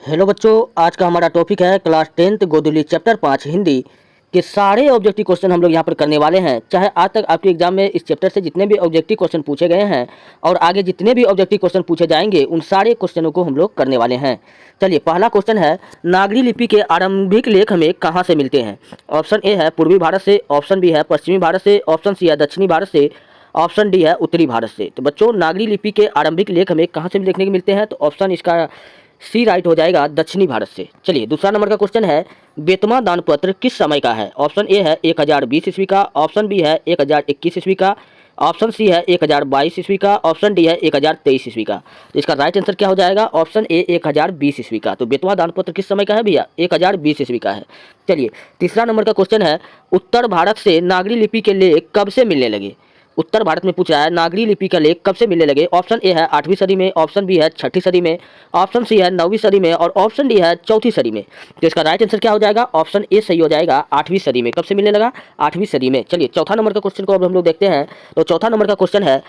Hello बच्चों, आज का हमारा टॉपिक है क्लास 10th गोदुली चैप्टर 5 हिंदी के सारे ऑब्जेक्टिव क्वेश्चन हम लोग यहाँ पर करने वाले हैं। चाहे आज तक आपके एग्जाम में इस चैप्टर से जितने भी ऑब्जेक्टिव क्वेश्चन पूछे गए हैं और आगे जितने भी ऑब्जेक्टिव क्वेश्चन पूछे जाएंगे उन सारे क्वेश्चनों को हम लोग करने वाले हैं। चलिए, पहला क्वेश्चन है, नागरी लिपि के आरंभिक लेख हमें कहाँ से मिलते हैं? ऑप्शन ए है पूर्वी भारत से, ऑप्शन बी है पश्चिमी भारत से, ऑप्शन सी है दक्षिणी भारत से, ऑप्शन डी है उत्तरी भारत से। तो बच्चों, नागरी लिपि के आरंभिक लेख हमें कहाँ से देखने को मिलते हैं? तो ऑप्शन इसका सी राइट हो जाएगा, दक्षिणी भारत से। चलिए, दूसरा नंबर का क्वेश्चन है, बेतमा दानपत्र किस समय का है? ऑप्शन ए है 1020 ईस्वी का, ऑप्शन बी है 1021 ईस्वी का, ऑप्शन सी है 1022 ईस्वी का, ऑप्शन डी है 1023 ईस्वी का। तो इसका राइट आंसर क्या हो जाएगा? ऑप्शन ए 1020 ईस्वी का। तो बेतवा दानपत्र किस समय का है भैया? 1020 ईस्वी का है। चलिए, तीसरा नंबर का क्वेश्चन है, उत्तर भारत से नागरी लिपि के लेख कब से मिलने लगे? उत्तर भारत में पूछा है नागरी लिपि का लेख कब से मिलने लगे। ऑप्शन ए है 8वीं सदी में, ऑप्शन बी है 6ठी सदी में, ऑप्शन सी है 9वीं सदी में और ऑप्शन डी है 4थी सदी में। तो इसका राइट आंसर क्या हो जाएगा? ऑप्शन ए सही हो जाएगा, 8वीं सदी में। कब से मिलने लगा? 8वीं सदी में। चलिए, चौथा नंबर का क्वेश्चन को अब हम लोग देखते हैं। तो चौथा नंबर का क्वेश्चन है,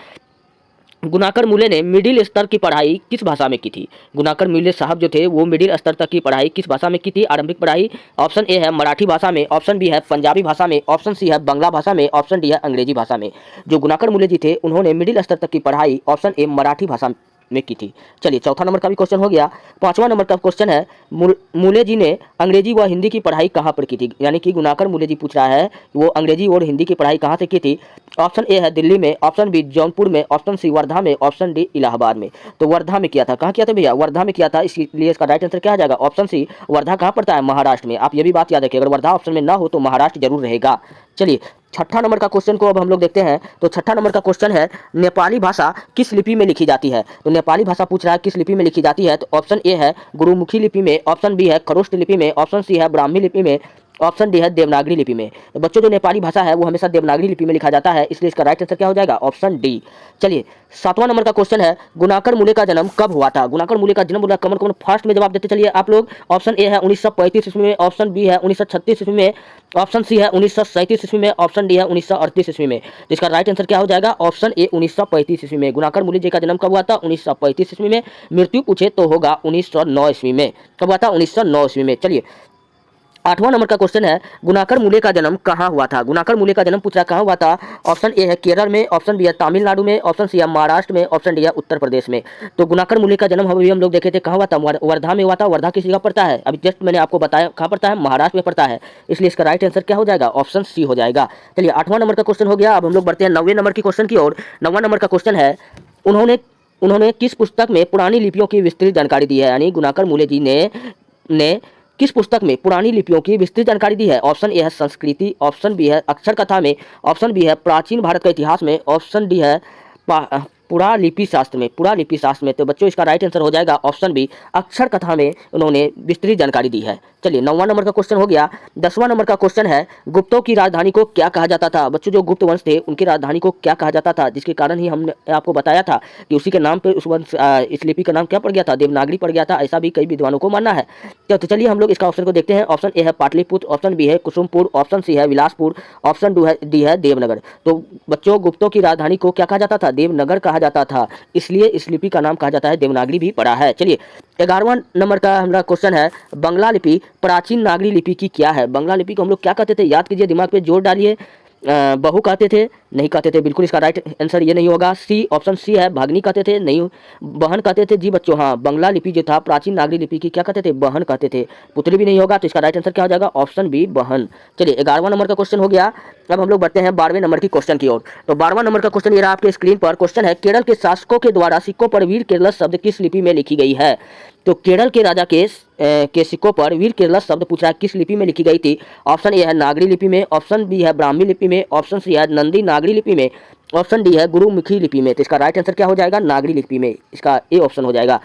गुनाकर मूले ने मिडिल स्तर की पढ़ाई किस भाषा में की थी? गुनाकर मूले साहब जो थे वो मिडिल स्तर तक की पढ़ाई किस भाषा में की थी? आरंभिक पढ़ाई। ऑप्शन ए है मराठी भाषा में, ऑप्शन बी है पंजाबी भाषा में, ऑप्शन सी है बंगला भाषा में, ऑप्शन डी है अंग्रेजी भाषा में। जो गुनाकर मूले जी थे उन्होंने मिडिल स्तर तक की पढ़ाई ऑप्शन ए मराठी भाषा में की थी। चलिए, चौथा नंबर का भी क्वेश्चन हो गया। पांचवा नंबर का क्वेश्चन है, मूले जी ने अंग्रेजी व हिंदी की पढ़ाई कहाँ पर की थी? यानी कि गुनाकर मूले जी पूछ रहा है वो अंग्रेजी और हिंदी की पढ़ाई कहाँ से की थी? ऑप्शन ए है दिल्ली में, ऑप्शन बी जौनपुर में, ऑप्शन सी वर्धा में, ऑप्शन डी इलाहाबाद में। तो वर्धा में किया था। कहाँ किया था भैया? वर्धा में किया था। इसलिए इसका राइट आंसर क्या आ जाएगा? Option C. वर्धा कहाँ पड़ता है? महाराष्ट्र में। आप ये भी बात याद रखिए, अगर वर्धा ऑप्शन में ना हो तो महाराष्ट्र जरूर रहेगा। चलिए, छठा नंबर का क्वेश्चन को अब हम लोग देखते हैं। तो छठा नंबर का क्वेश्चन है, नेपाली भाषा किस लिपि में लिखी जाती है? तो नेपाली भाषा पूछ रहा है किस लिपि में लिखी जाती है। तो ऑप्शन ए है गुरुमुखी लिपि में, ऑप्शन बी है खरोष्ट लिपि में, ऑप्शन सी है ब्राह्मी लिपि में, ऑप्शन डी है देवनागरी लिपि में। तो बच्चों, जो नेपाली भाषा है वो हमेशा देवनागरी लिपि में लिखा जाता है, इसलिए इसका राइट आंसर क्या हो जाएगा? Option D. चलिए, सातवां नंबर का क्वेश्चन है, गुनाकर मूले का जन्म कब हुआ था? गुनाकर मूले का जन्म बोला, कमन कमन फास्ट में जवाब देते चलिए आप लोग। ऑप्शन ए है 1935 ईस्वी में, ऑप्शन बी है 1936 ईस्वी में, ऑप्शन सी है 1937 ईस्वी में, ऑप्शन डी है 1938 ईस्वी में। तो इसका राइट आंसर क्या हो जाएगा? ऑप्शन ए 1935 ईस्वी में। गुनाकर मूले जी का जन्म कब हुआ था? 1935 ईस्वी में। मृत्यु पूछे तो होगा 1909 ईस्वी में। कब हुआ था? 1909 ईस्वी में। चलिए, आठवां नंबर का क्वेश्चन है, गुनाकर मूले का जन्म कहाँ हुआ था? गुनाकर मूले का जन्म पूछ रहा कहाँ हुआ था? ऑप्शन ए है केरल में, ऑप्शन बी है तमिलनाडु में, ऑप्शन सी है महाराष्ट्र में, ऑप्शन डी है उत्तर प्रदेश में। तो गुनाकर मूले का जन्म अभी हम लोग देखे थे कहाँ हुआ था? वर्धा में हुआ था। वर्धा किस जगह पड़ता है? अभी जस्ट मैंने आपको बताया कहाँ पड़ता है, महाराष्ट्र में पड़ता है। इसलिए इसका राइट आंसर क्या हो जाएगा? ऑप्शन सी हो जाएगा। चलिए, आठवां नंबर का क्वेश्चन हो गया। अब हम लोग बढ़ते हैं 9वें नंबर की क्वेश्चन की ओर। 9वां नंबर का क्वेश्चन है, उन्होंने उन्होंने किस पुस्तक में पुरानी लिपियों की विस्तृत जानकारी दी है? यानी गुनाकर मूले जी ने किस पुस्तक में पुरानी लिपियों की विस्तृत जानकारी दी है? ऑप्शन ए है संस्कृति, ऑप्शन बी है अक्षर कथा में, ऑप्शन बी है प्राचीन भारत का इतिहास में, ऑप्शन डी है पुरालिपि शास्त्र में। पुरालिपि शास्त्र में। तो बच्चों, इसका राइट आंसर हो जाएगा ऑप्शन बी, अक्षर कथा में उन्होंने विस्तृत जानकारी दी है। चलिए, 9वां नंबर का क्वेश्चन हो गया। 10वां नंबर का क्वेश्चन है, गुप्तों की राजधानी को क्या कहा जाता था? बच्चों, जो गुप्त वंश थे उनकी राजधानी को क्या कहा जाता था? जिसके कारण ही हमने आपको बताया था कि उसी के नाम पे उस वंश इस लिपि का नाम क्या पड़ गया था? देवनागरी पड़ गया था। ऐसा भी कई विद्वानों को मानना है। तो चलिए हम लोग इसका ऑप्शन को देखते हैं। ऑप्शन ए है पाटलिपुत्र, ऑप्शन बी है कुसुमपुर, ऑप्शन सी है विलासपुर, ऑप्शन डी है देवनगर। तो बच्चों, गुप्तों की राजधानी को क्या कहा जाता था? देवनगर कहा जाता था। इसलिए इस लिपि का नाम कहा जाता है देवनागरी भी पड़ा है। चलिए, 11वां नंबर का हमारा क्वेश्चन है, बंगला लिपि प्राचीन नागरी लिपि की क्या है? बंगला लिपि को हम लोग क्या कहते थे? याद कीजिए, दिमाग पे जोर डालिए। बहू कहते थे? नहीं कहते थे। बिल्कुल इसका राइट आंसर ये नहीं होगा। सी, ऑप्शन सी है भागनी कहते थे? नहीं। बहन कहते थे? जी बच्चों, हाँ, बंगला लिपि जो था प्राचीन नागरी लिपि की क्या कहते थे? बहन कहते थे। पुत्री भी नहीं होगा। तो इसका राइट आंसर क्या हो जाएगा? ऑप्शन बी, बहन। चलिए, 11वां नंबर का क्वेश्चन हो गया। अब हम लोग बढ़ते हैं 12वें नंबर की क्वेश्चन की ओर। तो 12वां नंबर का क्वेश्चन ये रहा आपके स्क्रीन पर। क्वेश्चन है, केरल के शासकों के द्वारा सिक्कों पर वीर केरल शब्द किस लिपि में लिखी गई है? तो केरल के राजा के सिक्कों पर वीर केरल शब्द पूछा है किस लिपि में लिखी गई थी? ऑप्शन ए है नागरी लिपि में, ऑप्शन बी है ब्राह्मी लिपि में, ऑप्शन सी है नंदी नागरी लिपि में, ऑप्शन डी है गुरुमुखी लिपि में। तो इसका राइट आंसर क्या हो जाएगा? नागरी लिपि में। इसका ए ऑप्शन हो जाएगा।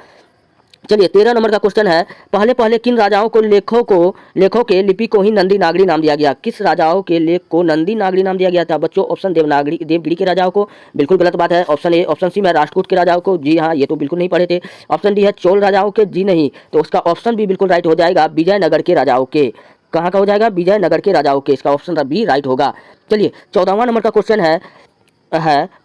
चलिए, 13 नंबर का क्वेश्चन है, पहले पहले किन राजाओं को लेखों के लिपि को ही नंदी नागरी नाम दिया गया? किस राजाओं के लेख को नंदी नागरी नाम दिया गया था? बच्चों, ऑप्शन देवगिरी के राजाओं को। बिल्कुल गलत बात है। ऑप्शन ए, ऑप्शन सी में राष्ट्रकूट के राजाओं को। जी हाँ, ये तो बिल्कुल नहीं पढ़े थे। ऑप्शन डी है चोल राजाओं के। जी नहीं। तो उसका ऑप्शन बी बिल्कुल राइट हो जाएगा, विजयनगर के राजाओं के। कहाँ का हो जाएगा? विजयनगर के राजाओं के। इसका ऑप्शन बी राइट होगा। चलिए, 14वां नंबर का क्वेश्चन है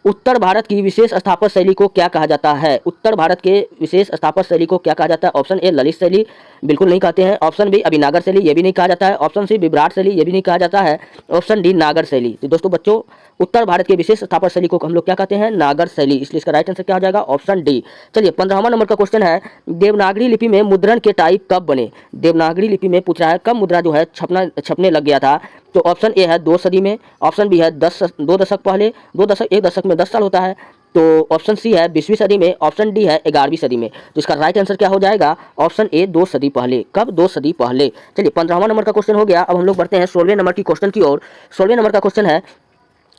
उत्तर भारत की विशेष स्थापत्य शैली को क्या कहा जाता है? उत्तर भारत के विशेष स्थापत्य शैली को क्या कहा जाता है? ऑप्शन ए ललित शैली, बिल्कुल नहीं कहते हैं। ऑप्शन बी अभिनागर शैली, ये भी नहीं कहा जाता है। ऑप्शन सी विभ्राट शैली, ये भी नहीं कहा जाता है। ऑप्शन डी नागर शैली। तो दोस्तों बच्चों, उत्तर भारत के विशेष स्थापत्य शैली को हम लोग क्या कहते हैं? नागर शैली। इसलिए इसका राइट आंसर क्या हो जाएगा? Option D. चलिए 15वां नंबर का क्वेश्चन है, देवनागरी लिपि में मुद्रण के टाइप कब बने? देवनागरी लिपि में पूछ रहा है कब मुद्रा जो है छपने लग गया था। तो ऑप्शन ए है 2 सदी में, ऑप्शन बी है 2 दशक पहले, 2 दशक, 1 दशक में 10 साल होता है। तो ऑप्शन सी है 20वीं सदी में, ऑप्शन डी है 11वीं सदी में। तो इसका राइट आंसर क्या हो जाएगा? ऑप्शन ए 2 सदी पहले। कब? 2 सदी पहले। चलिए 15वां नंबर का क्वेश्चन हो गया। अब हम लोग बढ़ते हैं 16वें नंबर की क्वेश्चन की ओर। 16वें नंबर का क्वेश्चन है,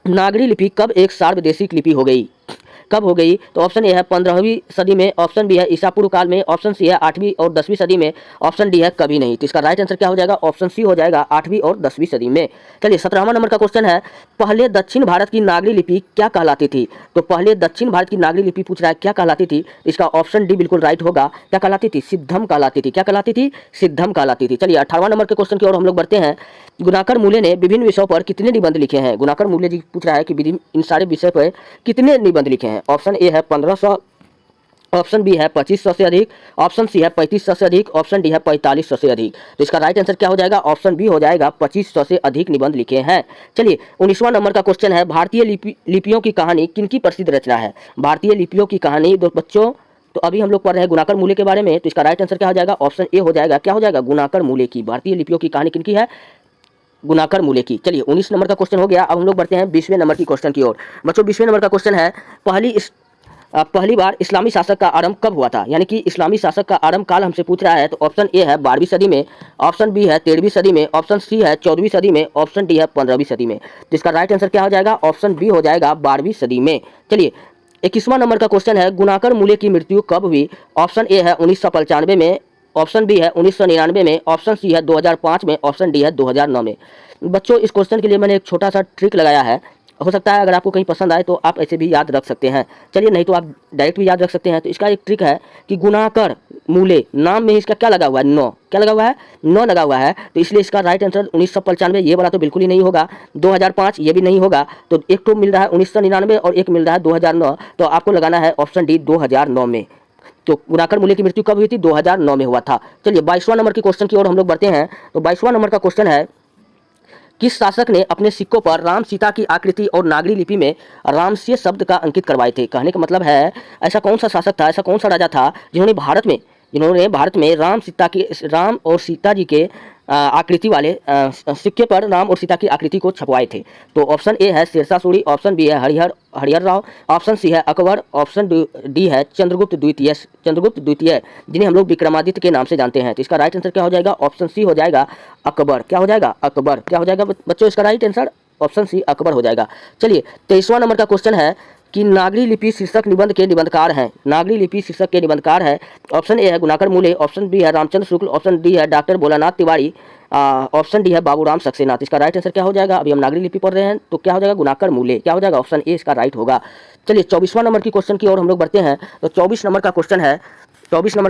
नागरी लिपि कब एक सार्वदेशिक लिपि हो गई? कब हो गई? तो ऑप्शन ए है 15वीं सदी में, ऑप्शन बी है ईसा पूर्व काल में, ऑप्शन सी है 8वीं और 10वीं सदी में, ऑप्शन डी है कभी नहीं। तो इसका राइट आंसर क्या हो जाएगा? ऑप्शन सी हो जाएगा 8वीं और 10वीं सदी में। चलिए 17वां नंबर का क्वेश्चन है, पहले दक्षिण भारत की नागरी लिपि क्या कहलाती थी? तो पहले दक्षिण भारत की नागरी लिपि पूछ रहा है क्या कहलाती थी? इसका ऑप्शन डी बिल्कुल राइट होगा। क्या कहलाती थी? सिद्धम कहलाती थी। क्या कहलाती थी? सिद्धम कहलाती थी। चलिए 18वां नंबर के क्वेश्चन की ओर हम लोग बढ़ते हैं। गुणाकर मूले ने विभिन्न विषयों पर कितने निबंध लिखे हैं? गुणाकर मूले जी पूछ रहा है कि इन सारे विषय पर कितने निबंध लिखे हैं? ऑप्शन ए है 1500, ऑप्शन बी है 2500 से अधिक, ऑप्शन सी है 3500 से अधिक, ऑप्शन डी है 4500 से अधिक। तो इसका राइट आंसर क्या हो जाएगा? ऑप्शन बी हो जाएगा 2500 से अधिक निबंध लिखे हैं। चलिए 19वां नंबर का क्वेश्चन है, भारतीय लिपियों की कहानी किनकी प्रसिद्ध रचना है? भारतीय लिपियों की कहानी दो बच्चों, तो अभी हम लोग पढ़ रहे हैं गुणाकर मूले के बारे में। तो इसका राइट आंसर क्या हो जाएगा? ऑप्शन ए हो जाएगा। क्या हो जाएगा? गुणाकर मूले की। भारतीय लिपियों की कहानी किनकी है? गुणाकर मूले की। चलिए 19 नंबर का क्वेश्चन हो गया। अब हम लोग बढ़ते हैं 20वें नंबर की क्वेश्चन की ओर। बच्चों 20वें नंबर का क्वेश्चन है, पहली बार इस्लामी शासक का आरंभ कब हुआ था? यानी कि इस्लामी शासक का आरंभ काल हमसे पूछ रहा है। तो ऑप्शन ए है 12वीं सदी में, ऑप्शन बी है 13वीं सदी में, ऑप्शन सी है 14वीं सदी में, ऑप्शन डी है 15वीं सदी में। तो इसका राइट आंसर क्या हो जाएगा? ऑप्शन बी हो जाएगा 12वीं सदी में। चलिए 21वां नंबर का क्वेश्चन है, गुणाकर मूले की मृत्यु कब हुई? ऑप्शन ए है 1995 में, ऑप्शन बी है 1999 में, ऑप्शन सी है 2005 में, ऑप्शन डी है 2009 में। बच्चों इस क्वेश्चन के लिए मैंने एक छोटा सा ट्रिक लगाया है, हो सकता है अगर आपको कहीं पसंद आए तो आप ऐसे भी याद रख सकते हैं। चलिए नहीं तो आप डायरेक्ट भी याद रख सकते हैं। तो इसका एक ट्रिक है कि गुणाकर मूले, नाम में इसका क्या लगा हुआ है? नौ। क्या लगा हुआ है? 9 लगा हुआ है। तो इसलिए इसका राइट आंसर 1995 ये वाला तो बिल्कुल ही नहीं होगा, 2005 ये भी नहीं होगा। तो एक तो मिल रहा है 1999 और एक मिल रहा है 2009। तो आपको लगाना है ऑप्शन डी 2009 में। तो गुणाकर मूले की मृत्यु कब हुई थी? 2009 में हुआ था। चलिए 22वां नंबर के क्वेश्चन की ओर हम लोग बढ़ते हैं। तो 22वां नंबर का क्वेश्चन है, किस शासक ने अपने सिक्कों पर राम सीता की आकृति और नागरी लिपि में रामसिय शब्द का अंकित करवाए थे? कहने का मतलब है ऐसा कौन सा शासक था, ऐसा कौन सा राजा था जिन्होंने भारत में राम और सीता जी के आकृति वाले सिक्के पर राम और सीता की आकृति को छपवाए थे? तो ऑप्शन ए है शेरशाह सूरी, ऑप्शन बी है हरिहर राव, ऑप्शन सी है अकबर, ऑप्शन डी है चंद्रगुप्त द्वितीय, जिन्हें हम लोग विक्रमादित्य के नाम से जानते हैं। तो इसका राइट आंसर क्या हो जाएगा? ऑप्शन सी हो जाएगा अकबर। क्या हो जाएगा? अकबर। क्या हो जाएगा बच्चों इसका right answer? Option C Akbar हो जाएगा। चलिए 23वां नंबर का क्वेश्चन है कि नागरी लिपि शीर्षक निबंध के निबंधकार हैं। नागरी लिपि शीर्षक के निबंधकार है, ऑप्शन ए है गुणाकर मूले, ऑप्शन बी है रामचंद्र शुक्ल, ऑप्शन डी है doctor Bholanath Tiwari, option D है बाबूराम सक्सेना। इसका राइट आंसर क्या हो जाएगा? अभी हम नागरी लिपि पढ़ रहे हैं तो क्या हो जाएगा? गुणाकर मूले। क्या हो जाएगा? ऑप्शन ए इसका राइट होगा। चलिए 24वां नंबर की क्वेश्चन की ओर हम लोग बढ़ते हैं। तो 24 नंबर का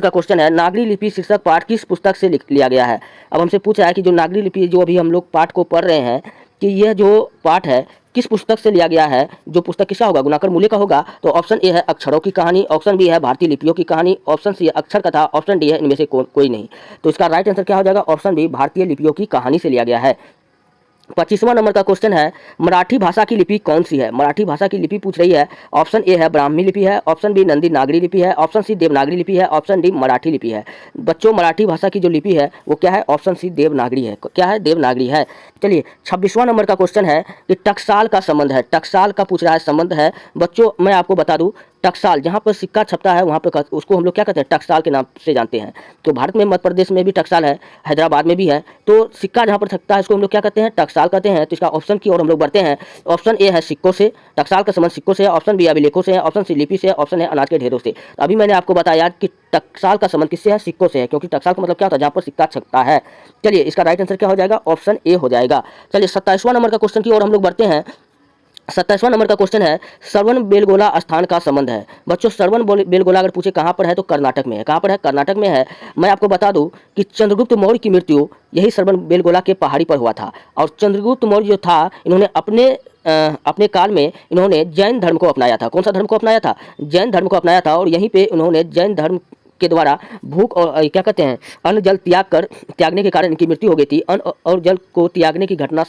क्वेश्चन है, नागरी लिपि शीर्षक पाठ किस पुस्तक से लिया गया है? अब हमसे पूछ रहा है कि जो नागरी लिपि जो अभी हम लोग पाठ को पढ़ रहे हैं कि यह जो पाठ है किस पुस्तक से लिया गया है? जो पुस्तक किसका होगा? गुणाकर मूले का होगा। तो ऑप्शन ए है अक्षरों की कहानी, ऑप्शन बी है भारतीय लिपियों की कहानी, ऑप्शन सी है अक्षर कथा, ऑप्शन डी है इनमें से कोई नहीं। तो इसका राइट आंसर क्या हो जाएगा? ऑप्शन बी भारतीय लिपियों की कहानी से लिया गया है। 25वां नंबर का क्वेश्चन है, मराठी भाषा की लिपि कौन सी है? मराठी भाषा की लिपि पूछ रही है। ऑप्शन ए है ब्राह्मी लिपि है, ऑप्शन बी नंदी नागरी लिपि है, ऑप्शन सी देवनागरी लिपि है, ऑप्शन डी मराठी लिपि है। बच्चों मराठी भाषा की जो लिपि है वो क्या है? ऑप्शन सी देवनागरी है। क्या है? देवनागरी है। चलिए 26वां नंबर का क्वेश्चन है कि टकसाल का संबंध है। टकसाल का पूछ रहा है संबंध है। बच्चों मैं आपको बता दूं, टकसाल जहाँ पर सिक्का छपता है वहाँ पर उसको हम लोग क्या कहते हैं? टकसाल के नाम से जानते हैं। तो भारत में मध्य प्रदेश में भी टकसाल है, हैदराबाद में भी है। तो सिक्का जहाँ पर छपता है उसको हम लोग क्या कहते हैं? टकसाल कहते हैं। तो इसका ऑप्शन की ओर हम लोग बढ़ते हैं। ऑप्शन ए है सिक्कों से, टकसाल का संबंध सिक्कों से है, ऑप्शन बी अभिलेखों से है, ऑप्शन सी लिपि से है, ऑप्शन है अनाज के ढेरों से। तो अभी मैंने आपको बताया कि टकसाल का संबंध किससे है? सिक्कों से है, क्योंकि टकसाल का मतलब क्या होता है? जहाँ पर सिक्का छपता है। चलिए इसका राइट आंसर क्या हो जाएगा? ऑप्शन ए हो जाएगा। चलिए 27वां नंबर का क्वेश्चन की ओर हम लोग बढ़ते हैं। 27वां नंबर का क्वेश्चन है, श्रवण बेलगोला स्थान का संबंध है। बच्चों श्रवण बेलगोला अगर पूछे कहाँ पर है तो कर्नाटक में है। कहाँ पर है? कर्नाटक में है। मैं आपको बता दूं कि चंद्रगुप्त मौर्य की मृत्यु यही श्रवण बेलगोला के पहाड़ी पर हुआ था। और चंद्रगुप्त मौर्य जो था इन्होंने अपने काल में इन्होंने जैन धर्म को अपनाया था। कौन सा धर्म को अपनाया था? जैन धर्म को अपनाया था। और यहीं पे उन्होंने जैन धर्म के द्वारा भूख और क्या कहते हैं अन्न जल त्यागने के कारण इनकी मृत्यु हो गई थी। अन्न और जल को त्यागने की घटना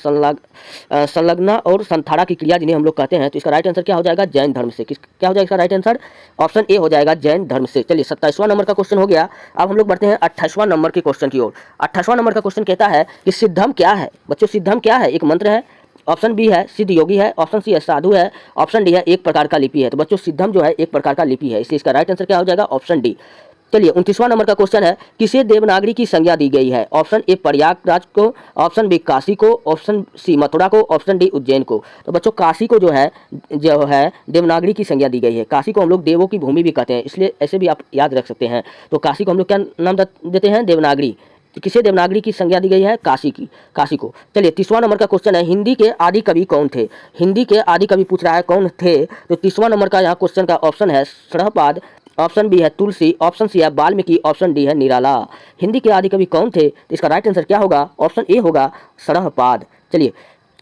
संलग्ना और संथाड़ा की क्रिया जिन्हें हम लोग कहते हैं। तो इसका राइट आंसर क्या हो जाएगा? जैन धर्म से। क्या हो जाएगा इसका राइट आंसर? ऑप्शन ए हो जाएगा, जैन धर्म से। चलिए 27वां नंबर का क्वेश्चन हो गया। अब हम लोग बढ़ते हैं 28वां नंबर के क्वेश्चन की ओर। 28वां नंबर का क्वेश्चन कहता है कि सिद्धम क्या है? बच्चों सिद्धम क्या है? एक मंत्र है, ऑप्शन बी है सिद्ध योगी है, ऑप्शन सी है साधु है, ऑप्शन डी है एक प्रकार का लिपि है। तो बच्चों सिद्धम जो है एक प्रकार का लिपि है, इसलिए इसका राइट आंसर क्या हो जाएगा? Option D. चलिए 29वां नंबर का क्वेश्चन है, किसे देवनागरी की संज्ञा दी गई है? ऑप्शन ए प्रयागराज को, ऑप्शन बी काशी को, ऑप्शन सी मथुरा को, ऑप्शन डी उज्जैन को। तो बच्चों काशी को जो है देवनागरी की संज्ञा दी गई है। काशी को हम लोग देवों की भूमि भी कहते हैं, इसलिए ऐसे भी आप याद रख सकते हैं। तो काशी को हम लोग क्या नाम देते हैं? देवनागरी। तो किसे देवनागरी की संज्ञा दी गई है? काशी को। चलिए 30वां नंबर का क्वेश्चन है, हिंदी के आदि कवि कौन थे? हिंदी के आदि कवि पूछ रहा है कौन थे। तो 30वां नंबर का यहाँ क्वेश्चन का ऑप्शन है शरहपाद, ऑप्शन बी है तुलसी, ऑप्शन सी है वाल्मीकि, ऑप्शन डी है निराला। हिंदी के आदि कवि कौन थे? तो इसका राइट आंसर क्या होगा? ऑप्शन ए होगा शरहपाद। चलिए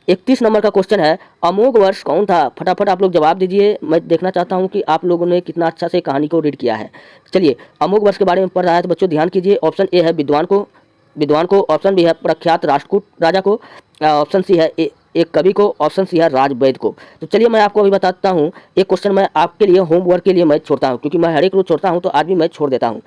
31 नंबर का क्वेश्चन है, अमोघ वर्ष कौन था? फटाफट आप लोग जवाब दीजिए, मैं देखना चाहता हूं कि आप लोगों ने कितना अच्छा से कहानी को रीड किया है। चलिए अमोघ वर्ष के बारे में पढ़ रहा है तो बच्चों ध्यान कीजिए। ऑप्शन ए है विद्वान को, ऑप्शन बी है प्रख्यात राष्ट्रकूट राजा को, ऑप्शन सी है एक कवि को, ऑप्शन सी है राजवैद्य को। तो चलिए मैं आपको अभी बताता हूँ, एक क्वेश्चन मैं आपके लिए होमवर्क के लिए मैं छोड़ता हूँ, क्योंकि मैं हर एक रोज छोड़ता हूँ तो आज भी मैं छोड़ देता हूँ।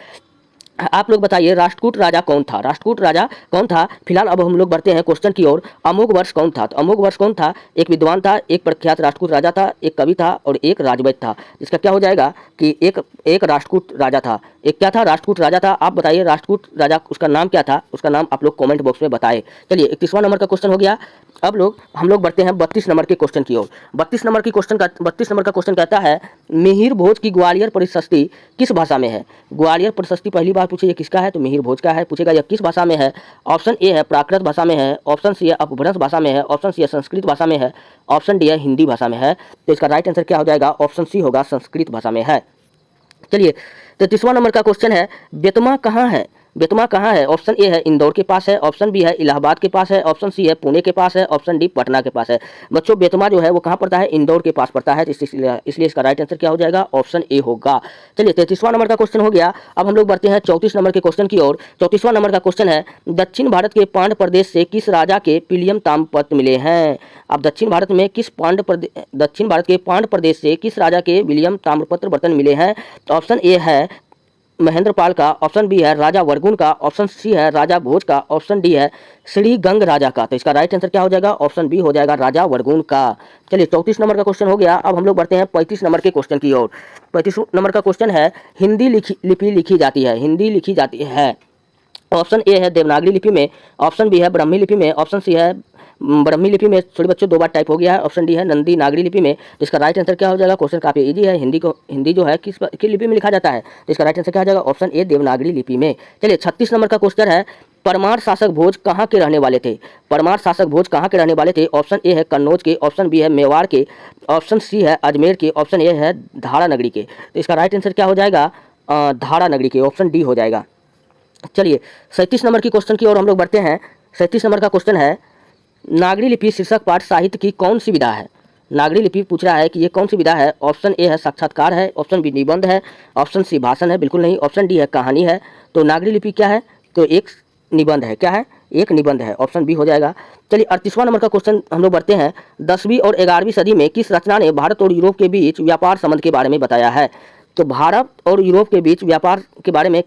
आप लोग बताइए राष्ट्रकूट राजा कौन था? राष्ट्रकूट राजा कौन था? फिलहाल अब हम लोग बढ़ते हैं क्वेश्चन की ओर। अमोघ वर्ष कौन था? तो अमोघ वर्ष कौन था? एक विद्वान था, एक प्रख्यात राष्ट्रकूट राजा था, एक कवि था और एक राजवैद्य था। इसका क्या हो जाएगा कि एक राष्ट्रकूट राजा था। एक क्या था? राष्ट्रकूट राजा था। आप बताइए राष्ट्रकूट राजा उसका नाम क्या था? उसका नाम आप लोग कमेंट बॉक्स में बताएं। चलिए 31वां नंबर का क्वेश्चन हो गया। अब हम लोग बढ़ते हैं 32 नंबर के क्वेश्चन की ओर। 32 नंबर का क्वेश्चन कहता है, मिहिर भोज की ग्वालियर परिशस्ति किस भाषा में है? ग्वालियर परिशस्ति पहली बार पूछे, ये किसका है? तो मिहिर भोज का है। पूछेगा यह किस भाषा में है? ऑप्शन ए है प्राकृत भाषा में है, ऑप्शन सी है अपभ्रंश भाषा में है, ऑप्शन सी है संस्कृत भाषा में है, ऑप्शन डी है हिंदी भाषा में है। तो इसका राइट आंसर क्या हो जाएगा? ऑप्शन सी होगा, संस्कृत भाषा में है। चलिए 33वां नंबर का क्वेश्चन है, बेतमा कहाँ है? बेतमा कहाँ है? ऑप्शन ए है इंदौर के पास है, ऑप्शन बी है इलाहाबाद के पास है, ऑप्शन सी है पुणे के पास है, ऑप्शन डी पटना के पास है। बच्चों बेतमा जो है वो कहाँ पड़ता है? इंदौर के पास पड़ता है। तो इसलिए इसका राइट आंसर क्या हो जाएगा? ऑप्शन ए होगा। चलिए 33वां नंबर का क्वेश्चन हो गया। अब हम लोग बढ़ते हैं 34 नंबर के क्वेश्चन की ओर। 34वां नंबर का क्वेश्चन है, दक्षिण भारत के पांड्य प्रदेश से किस राजा के पिलियम ताम्रपत्र मिले हैं? अब दक्षिण भारत के पांड्य प्रदेश से किस राजा के विलियम ताम्रपत्र बर्तन मिले हैं? तो ऑप्शन ए है महेंद्रपाल का, ऑप्शन बी है राजा वर्गुण का, ऑप्शन सी है राजा भोज का, ऑप्शन डी है श्रीगंग राजा का। तो इसका राइट आंसर क्या हो जाएगा? ऑप्शन बी हो जाएगा, राजा वर्गुण का। चलिए 34 नंबर का क्वेश्चन हो गया। अब हम लोग बढ़ते हैं 35 नंबर के क्वेश्चन की ओर। 35 नंबर का क्वेश्चन है, हिंदी लिपि लिखी जाती है। हिंदी लिखी जाती है। ऑप्शन ए है देवनागरी लिपि में, ऑप्शन बी है ब्राह्मी लिपि में, ऑप्शन सी है ब्राह्मी लिपि में, सॉरी बच्चों 2 बार टाइप हो गया है, ऑप्शन डी है नंदी नागरी लिपि में। तो इसका राइट आंसर क्या हो जाएगा? क्वेश्चन काफी इजी है। हिंदी जो है किस लिपि में लिखा जाता है? तो इसका राइट आंसर क्या हो जाएगा? ऑप्शन ए देवनागरी लिपि में। चलिए 36 नंबर का क्वेश्चन है, परमार शासक भोज कहाँ के रहने वाले थे? परमार शासक भोज कहाँ के रहने वाले थे? ऑप्शन ए है कन्नौज के, ऑप्शन बी है मेवाड़ के, ऑप्शन सी है अजमेर के, ऑप्शन ए है धारा नगरी के। तो इसका राइट आंसर क्या हो जाएगा? धारा नगरी के, ऑप्शन डी हो जाएगा। चलिए 37 नंबर की क्वेश्चन की ओर हम लोग बढ़ते हैं। 37 नंबर का क्वेश्चन है, नागरी लिपि शीर्षक पाठ साहित्य की कौन सी विधा है? नागरी लिपि पूछ रहा है कि ये कौन सी विधा है? ऑप्शन ए है साक्षात्कार है, ऑप्शन बी निबंध है, ऑप्शन सी भाषण है, बिल्कुल नहीं, ऑप्शन डी है कहानी है। तो नागरी लिपि क्या है? तो एक निबंध है। क्या है? एक निबंध है, ऑप्शन बी हो जाएगा। चलिए 38वां नंबर का क्वेश्चन हम लोग बढ़ते हैं। 10वीं और 11वीं सदी में किस रचना ने भारत और यूरोप के बीच व्यापार संबंध के बारे में बताया है? तो भारत और यूरोप के बीच व्यापार के बारे में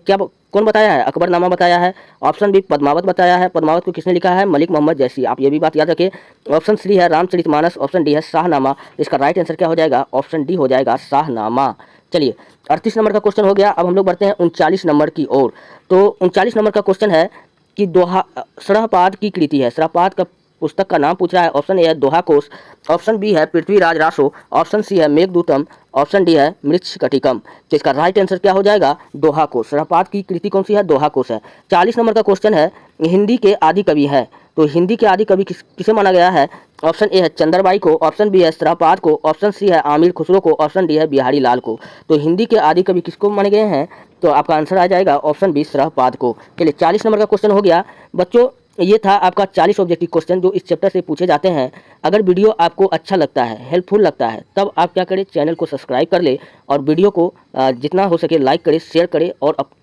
कौन बताया है? अकबरनामा बताया है, ऑप्शन बी पद्मावत बताया है। पद्मावत को किसने लिखा है? मलिक मोहम्मद जैसी। आप ये भी बात याद रखें। ऑप्शन सी है रामचरितमानस, ऑप्शन डी है शाहनामा। इसका राइट आंसर क्या हो जाएगा? ऑप्शन डी हो जाएगा, शाहनामा। चलिए 38 नंबर का क्वेश्चन हो गया। अब हम लोग बढ़ते हैं 39 नंबर की ओर। तो 39 नंबर का क्वेश्चन है कि शरहपाद की कृति है। शरहपाद का पुस्तक का नाम पूछ रहा है। ऑप्शन ए है दोहा कोश, ऑप्शन बी है पृथ्वीराज रासो, ऑप्शन सी है मेघदूतम, ऑप्शन डी है मृच्छकटिकम। तो इसका राइट आंसर क्या हो जाएगा? दोहा कोश। शरहपाद की कृति कौन सी है? दोहा कोश है। 40 नंबर का क्वेश्चन है, हिंदी के आदि कवि हैं। तो हिंदी के आदि कवि किसे माना गया है? ऑप्शन ए है चंद्रबाई को, ऑप्शन बी है शरहपाद को, ऑप्शन सी है आमिर खुसरो को, ऑप्शन डी है बिहारी लाल को। तो हिंदी के आदि कवि किसको माने गए हैं? तो आपका आंसर आ जाएगा ऑप्शन बी शरहपाद को। चलिए 40 नंबर का क्वेश्चन हो गया। बच्चों ये था आपका 40 ऑब्जेक्टिव क्वेश्चन जो इस चैप्टर से पूछे जाते हैं। अगर वीडियो आपको अच्छा लगता है, हेल्पफुल लगता है, तब आप क्या करें, चैनल को सब्सक्राइब कर ले और वीडियो को जितना हो सके लाइक करें, शेयर करें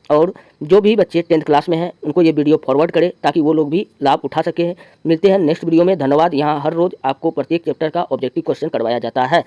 और जो भी बच्चे 10th क्लास में हैं उनको ये वीडियो फॉरवर्ड करें ताकि वो लोग भी लाभ उठा सकें। मिलते हैं नेक्स्ट वीडियो में। धन्यवाद। यहाँ हर रोज़ आपको प्रत्येक चैप्टर का ऑब्जेक्टिव क्वेश्चन करवाया जाता है।